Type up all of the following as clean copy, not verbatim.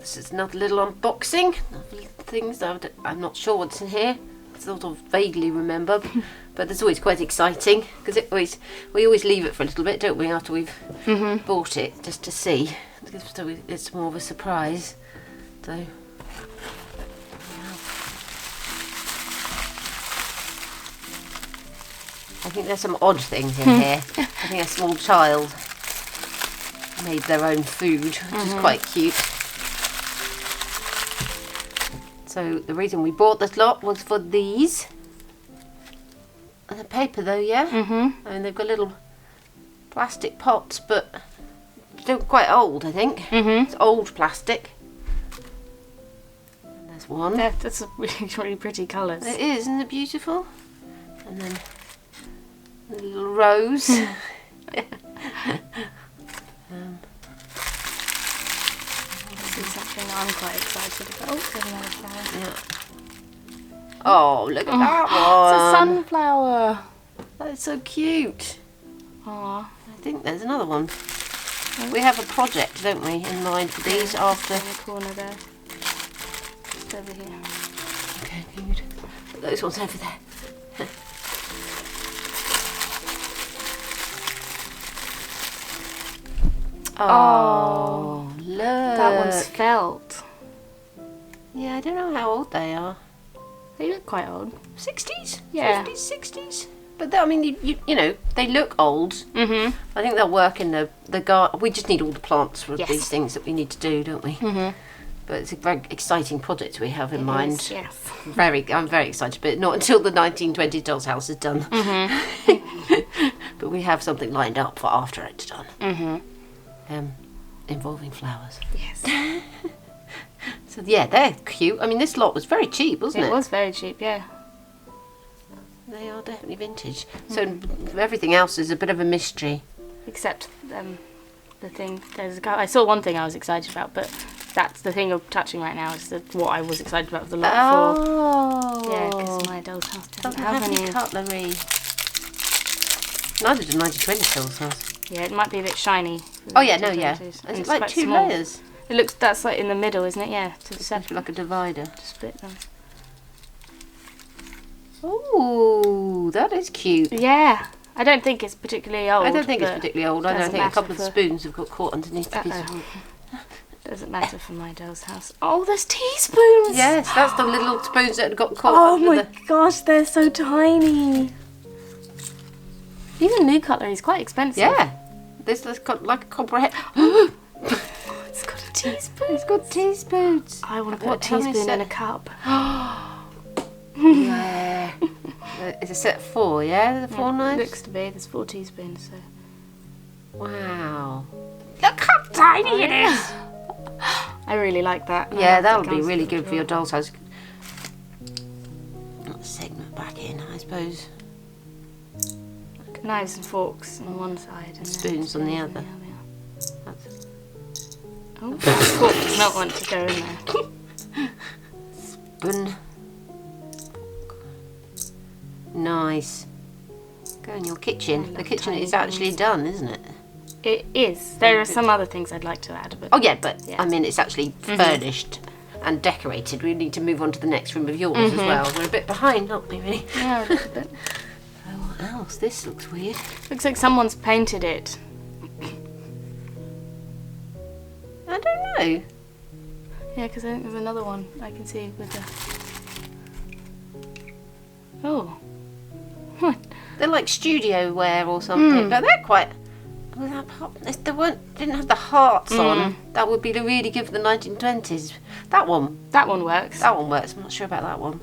this is another little unboxing. Things that I'm not sure what's in here. I sort of vaguely remember, but it's always quite exciting because we always leave it for a little bit, don't we, after we've bought it, just to see. So it's more of a surprise. So. I think there's some odd things in here. I think a small child made their own food, which is quite cute. So the reason we bought this lot was for these. And the paper though, yeah? I mean, they've got little plastic pots, but still quite old, I think. It's old plastic. And there's one. Yeah, that's a really pretty colours. It is, isn't it beautiful? And then a little rose. This is something I'm quite excited about. Oh, there's another flower. Yeah. Oh, look at that one. It's a sunflower. That is so cute. Aww. I think there's another one. We have a project, don't we, in mind for these after. In the corner there. Just over here. Okay, good. Put those ones over there. Oh, look. That one's felt. Yeah, I don't know how old they are. They look quite old. 60s? Yeah. 50s, 60s? But I mean, you know, they look old. I think they'll work in the garden. We just need all the plants for these things that we need to do, don't we? But it's a very exciting project we have in mind. Is, yes. I'm very excited, but not until the 1920s doll's house is done. But we have something lined up for after it's done. Involving flowers. Yes. So yeah, they're cute. I mean, this lot was very cheap, wasn't it? It was very cheap, yeah. They are definitely vintage. So everything else is a bit of a mystery. Except the thing. I saw one thing I was excited about, but that's the thing you're touching right now. Is what I was excited about for the lot for. Yeah, because my doll's house doesn't have any cutlery. Neither did 1920 doll's house. Yeah, it might be a bit shiny. Oh yeah, no, yeah. It's like two small. layers. It looks, that's like in the middle, isn't it? Yeah, It's like a divider. to split them. Ooh, that is cute. Yeah, I don't think it's particularly old. I don't think it's particularly old. I don't think a couple of the spoons have got caught underneath the piece of wood. Doesn't matter for my doll's house. Oh, there's teaspoons! Yes, that's the little spoons that got caught Oh under my gosh, they're so tiny. Even new cutlery is quite expensive. Yeah. This has got like a comprehend. It's got a teaspoon. It's got teaspoons. I want to put a teaspoon in a cup. Yeah. It's a set of 4, yeah? The 4 knives? Looks to be. There's 4 teaspoons, so. Wow. Look how tiny it is. I really like that. Yeah, that'll be really good for your doll's house. Not the segment back in, I suppose. Knives and forks on one side and spoons on the other. Oh, fork does not want to go in there. Spoon. Nice. Go in your kitchen. The kitchen is actually done, isn't it? It is. There are some other things I'd like to add, but oh yeah, but I mean it's actually furnished and decorated. We need to move on to the next room of yours as well. We're a bit behind, aren't we? Really? yeah, a little bit. What else? This looks weird. Looks like someone's painted it. I don't know. Yeah, because I think there's another one I can see with the. Oh. They're like studio wear or something, but they're quite. If they didn't have the hearts on, that would be really good for the 1920s. That one. That one works. That one works. I'm not sure about that one.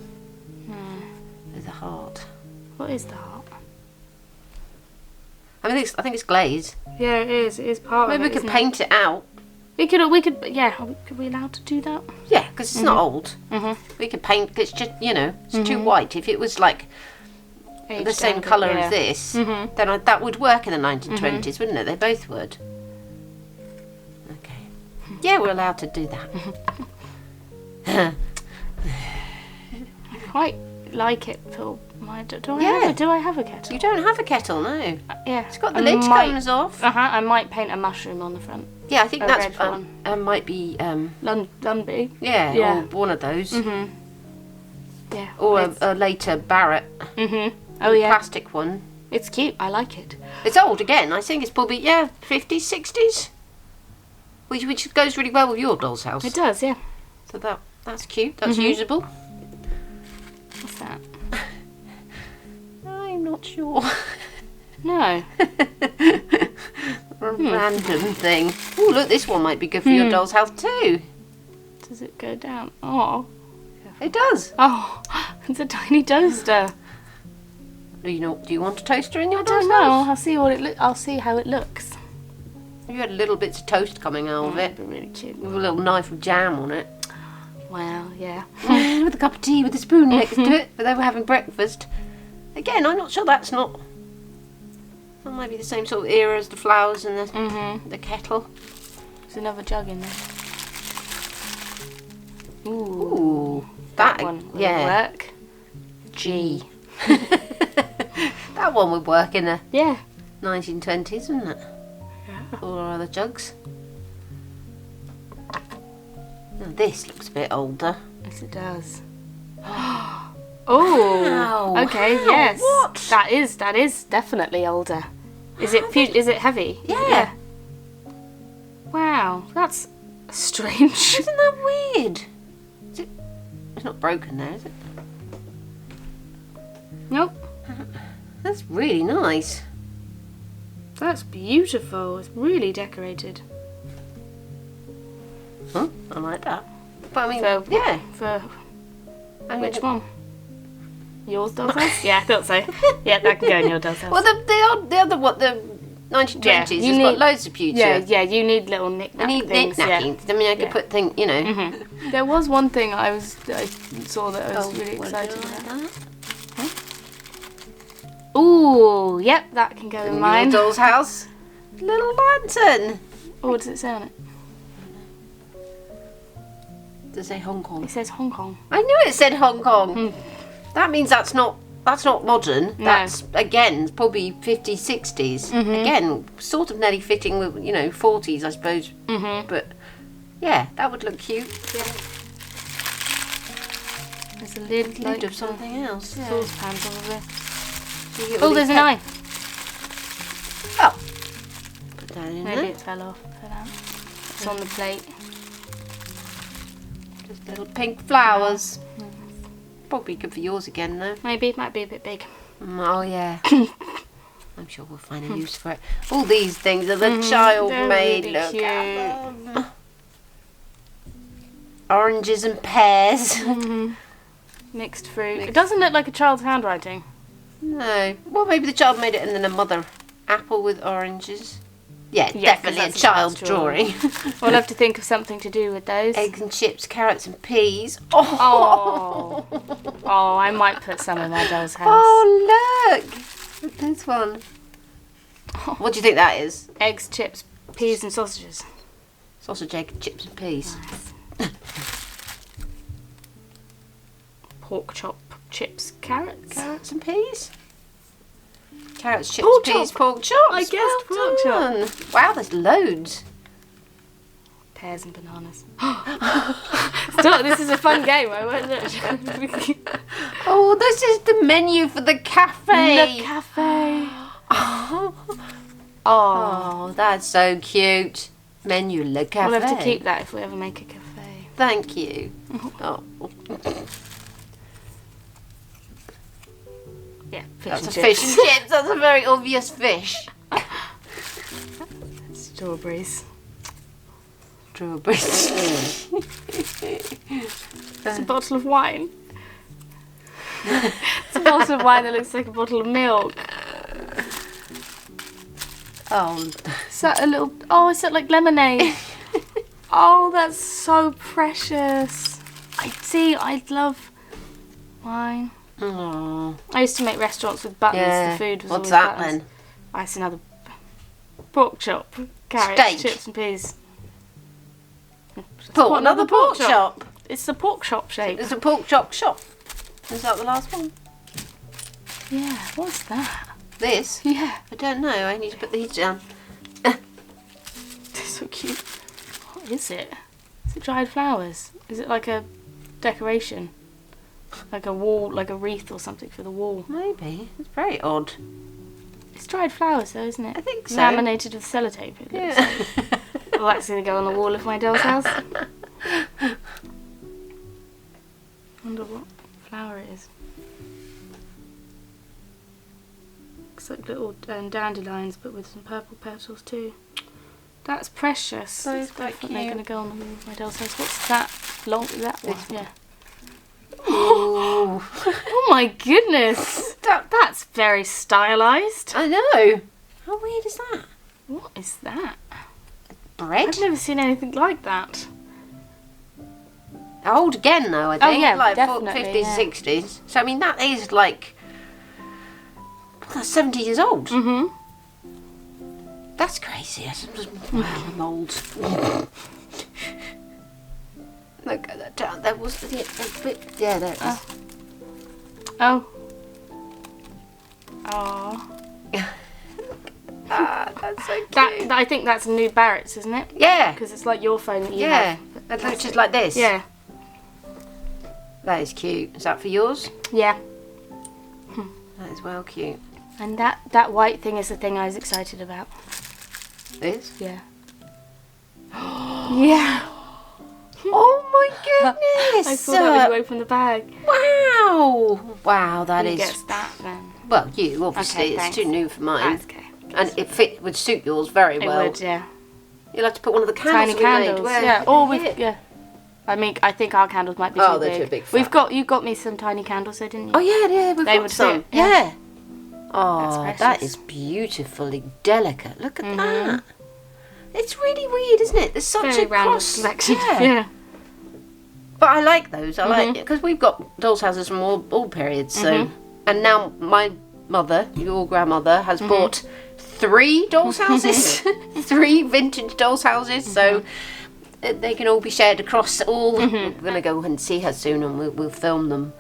There's a heart. What is that? I mean, I think it's glazed. Yeah, it is. It is part Maybe of it. we could paint it out. We could. Yeah. Could we allowed to do that? Yeah, because it's not old. We could paint. It's just it's too white. If it was like the same colour as this, then that would work in the 1920s, wouldn't it? They both would. Okay. Yeah, we're allowed to do that. I quite like it for Do I have a kettle? You don't have a kettle, no. Yeah. It's got the lid comes off. I might paint a mushroom on the front. Yeah, I think A that's red one. might be Lundby. or one of those. Mhm. Yeah. Or a later Barrett. Mhm. Oh yeah. Plastic one. It's cute. I like it. It's old again. I think it's probably 50s, 60s. Which goes really well with your doll's house. It does, yeah. So that's cute. That's usable. What's that? I'm not sure. No. A random thing. Oh, look, this one might be good for your doll's house too. Does it go down? Oh. It does. Oh, it's a tiny toaster. Do you want a toaster in your I doll's don't know. house? I'll see how it looks. You had little bits of toast coming out of it. It'd be really cute. With a little knife of jam on it. Wow, yeah. With a cup of tea with a spoon next to it, but they were having breakfast. Again, I'm not sure that might be the same sort of era as the flowers and the kettle. There's another jug in there. Ooh, that one would work. G. That one would work in the 1920s, wouldn't it? Yeah. All our other jugs. Now this looks a bit older. Yes, it does. Wow. Okay, Wow, yes. what? That is definitely older. Is it heavy? Yeah. Wow, that's strange. Isn't that weird? It's not broken there, is it? Nope. That's really nice. That's beautiful. It's really decorated. Huh? I like that. But I mean, For I mean, which one? Yours doll's house? Yeah, I thought so. Yeah, that can go in your doll's house. Well, the other one, the 1920s, you has need- got loads of future. Yeah, you need little I knick-knack need things. knick-knackings. I mean, I could put things, There was one thing I saw that I was really what excited do I about. like Ooh, yep, that can go in that? mine. Your doll's house. Little lantern. Oh, what does it say on it? Does it say Hong Kong? It says Hong Kong. I knew it said Hong Kong. That means that's not modern. No. That's again probably 50s, 60s. Again, sort of nearly fitting with 40s, I suppose. But yeah, that would look cute. There's a lid Lid of something else. Yeah. saucepan probably. So you get all Oh, there's these a knife. Oh, put that in Maybe there. it fell off. It's on the plate. Just little pink flowers. Probably good for yours again, though. Maybe it might be a bit big. Oh yeah. I'm sure we'll find a use for it. All these things are the child made. Really Look cute. at them. Oranges and pears. Mixed fruit. It doesn't look like a child's handwriting. No. Well, maybe the child made it and then a mother apple with oranges. Yeah, Yeah, 'cause definitely a that's a child's child's drawing. drawing. We'll have to think of something to do with those. Eggs and chips, carrots and peas. Oh, Oh, I might put some in my doll's house. oh look. Look at this one. What do you think that is? Eggs, chips, peas and sausages. Sausage, egg, chips and peas. Pork chop, chips, carrots. Carrots and peas? Carrots, chips, Pork peas, chop. pork chops. I guessed Well pork chop. done. Wow, there's loads. Pears and bananas. Stop, this is a fun game. I won't look. Oh, this is the menu for the cafe. The cafe. Oh, Oh. that's so cute. Menu Le Cafe. We'll have to keep that if we ever make a cafe. Thank you. Oh, Yeah, fish that's and a chips. fish and chips. That's a very obvious fish. Strawberries. Strawberries. It's a bottle of wine. It's a bottle of wine that looks like a bottle of milk. Oh, Is that a little... Oh, is that like lemonade? Oh, that's so precious. I love wine. oh. I used to make restaurants with buttons. Yeah. The food was What's always that buttons. then? It's another pork chop, carrots, Steak. chips and peas. Put another pork chop. It's the pork chop shape. It's a pork chop shop. Is that the last one? Yeah, what's that? This? Yeah. I don't know. I need to put these down. They're so cute. What is it? Is it dried flowers? Is it like a decoration? Like a wall, like a wreath or something for the wall? Maybe. It's very odd. It's dried flowers though, isn't it? I think so. Laminated with sellotape. It looks like. Well, that's going to go on the wall of my doll's house. Wonder what flower it is. Looks like little dandelions, but with some purple petals too. That's precious. That is It's quite definitely cute. going to go on the wall of my doll's house. What's that? That one? This Yeah. Ooh. Oh my goodness! That's very stylised. I know. How weird is that? What is that? Bread? I've never seen anything like that. Old again though, I think. yeah, like definitely, 50s, yeah. 60s. So I mean that is like, well, that's 70 years old. Mm-hmm. That's crazy. I'm old. Look at that down. There was the bit. Yeah, there it is. Oh. Aww. That's so cute. I think that's a new Barrett's, isn't it? Yeah. Because it's like your phone that you Yeah. have. That looks just like this. Yeah. That is cute. Is that for yours? Yeah. That is well cute. And that white thing is the thing I was excited about. This? Yeah. Yeah. Oh my goodness! I saw that when you opened the bag. Wow! Wow, that Who is. gets that then? Well, you obviously. Okay, it's thanks. too new for mine, That's okay. and it would suit yours very It well. would, yeah. You'll have to put one of the candles. Tiny candles. We made. Yeah. Or with I mean, I think our candles might be too Oh, big. they're too big for You got me some tiny candles, though, didn't you? Oh yeah, we've They got would some. fit, yeah. Oh, That's that precious. is beautifully delicate. Look at that. It's really weird, isn't it? There's such Very a random cross selection. Yeah. Yeah. But I like those. I like it because we've got dolls' houses from all periods. So, and now my mother, your grandmother, has bought 3 dolls' houses, 3 vintage dolls' houses. So they can all be shared across all. We're gonna go and see her soon, and we'll film them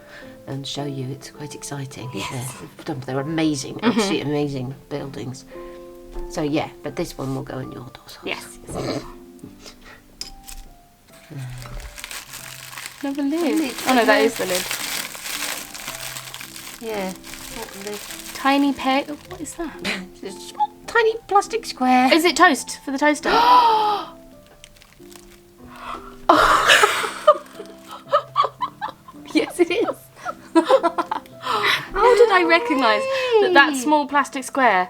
and show you. It's quite exciting. Yes. They're amazing, absolutely amazing buildings. So yeah, but this one will go in your doll's house. Yes. Another lid. Oh no, that is the lid. Yeah. Tiny peg. Oh, what is that? It's a small, tiny plastic square. Is it toast for the toaster? Yes, it is. How did I recognise that small plastic square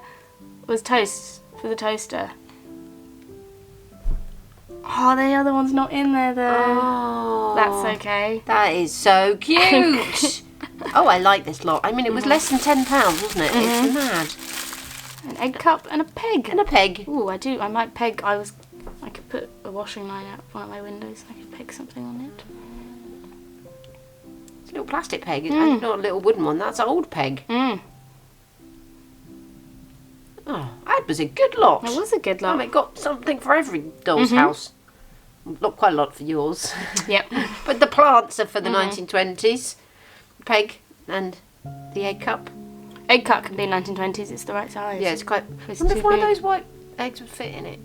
was toast for the toaster? Oh, the other one's not in there though. Oh, That's okay. that is so cute. Oh, I like this lot. I mean, it was less than £10, wasn't it? It's mad. An egg cup and a peg. And a peg. Ooh, I might peg. I could put a washing line out one of my windows. I could peg something on it. It's a little plastic peg. It's not a little wooden one. That's an old peg. Mm. Oh, that was a good lot. It was a good lot. Oh, it got something for every doll's house. Not quite a lot for yours. Yep. But the plants are for the 1920s. Peg and the egg cup. Egg cup can be 1920s. It's the right size. Yeah, it's quite. It's I wonder too if one of big. those white eggs would fit in it.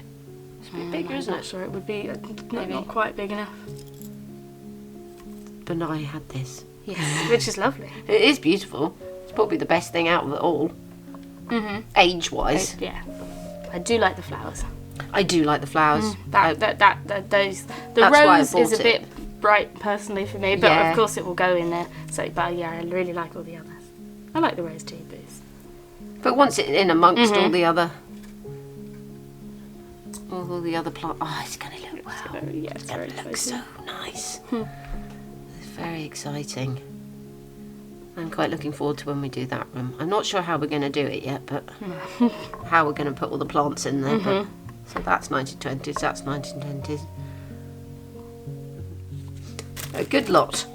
It's a bit bigger, isn't I'm it? not sure it would be. Maybe. Not quite big enough. But I had this. Yes, which is lovely. It is beautiful. It's probably the best thing out of it all. Age-wise. Yeah, I do like the flowers. I do like the flowers. Those. The That's why I rose is bought a it. bit bright personally for me, but Yeah. of course it will go in there. So, but yeah, I really like all the others. I like the rose too, but But once it's in amongst all the other plants, oh, it's going to look wow. it's very It looks cozy. so nice. It's very exciting. I'm quite looking forward to when we do that room. I'm not sure how we're going to do it yet, but how we're going to put all the plants in there. But, so that's 1920s, that's 1920s. A good lot.